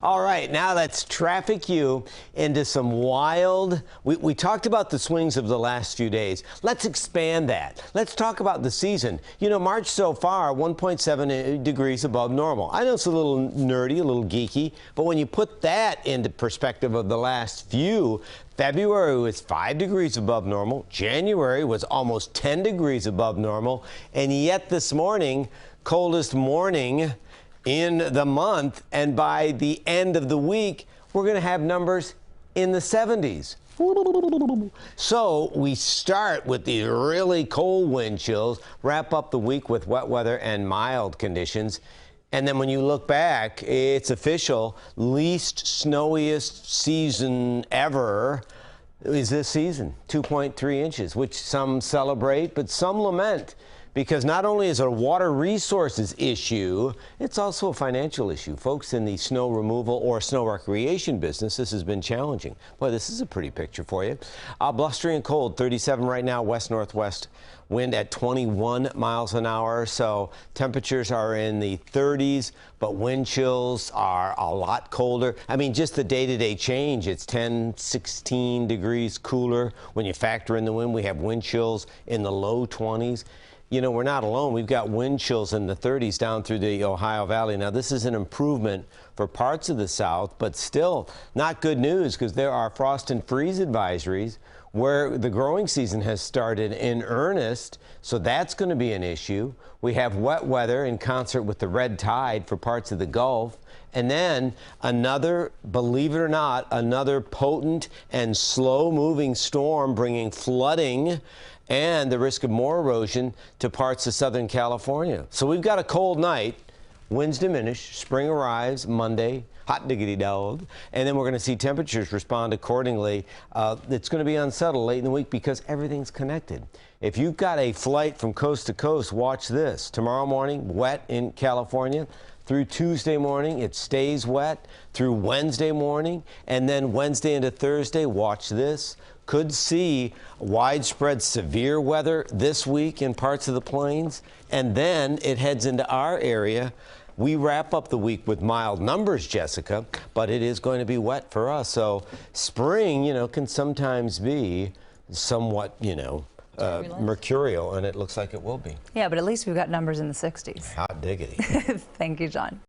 All right, now let's traffic you into some wild. We talked about the swings of the last few days. Let's expand that. Let's talk about the season. You know, March so far, 1.7 degrees above normal. I know it's a little nerdy, a little geeky, but when you put that into perspective of the last few, February was 5 degrees above normal. January was almost 10 degrees above normal. And yet this morning, coldest morning in the month, and by the end of the week, we're going to have numbers in the 70s. So we start with these really cold wind chills, wrap up the week with wet weather and mild conditions. And then when you look back, it's official, least snowiest season ever is this season, 2.3 inches, which some celebrate, but some lament. Because not only is it a water resources issue, it's also a financial issue. Folks in the snow removal or snow recreation business, this has been challenging. Boy, this is a pretty picture for you. Blustery and cold, 37 right now, west-northwest wind at 21 miles an hour. So temperatures are in the 30s, but wind chills are a lot colder. I mean, just the day-to-day change, it's 10, 16 degrees cooler. When you factor in the wind, we have wind chills in the low 20s. You know, we're not alone. We've got wind chills in the 30s down through the Ohio Valley. Now, this is an improvement for parts of the South, but still not good news because there are frost and freeze advisories where the growing season has started in earnest, so that's going to be an issue. We have wet weather in concert with the red tide for parts of the Gulf. And then another, believe it or not, another potent and slow-moving storm bringing flooding and the risk of more erosion to parts of Southern California. So we've got a cold night, winds diminish, spring arrives Monday, hot diggity dog, and then we're going to see temperatures respond accordingly. It's going to be unsettled late in the week because everything's connected. If you've got a flight from coast to coast, watch this. Tomorrow morning, wet in California. Through Tuesday morning, it stays wet. Through Wednesday morning, and then Wednesday into Thursday, watch this. Could see widespread severe weather this week in parts of the plains, and then it heads into our area. We wrap up the week with mild numbers, Jessica, but it is going to be wet for us. So spring, you know, can sometimes be somewhat, you know, mercurial, and it looks like it will be. Yeah, but at least we've got numbers in the 60s. Hot diggity. Thank you, John.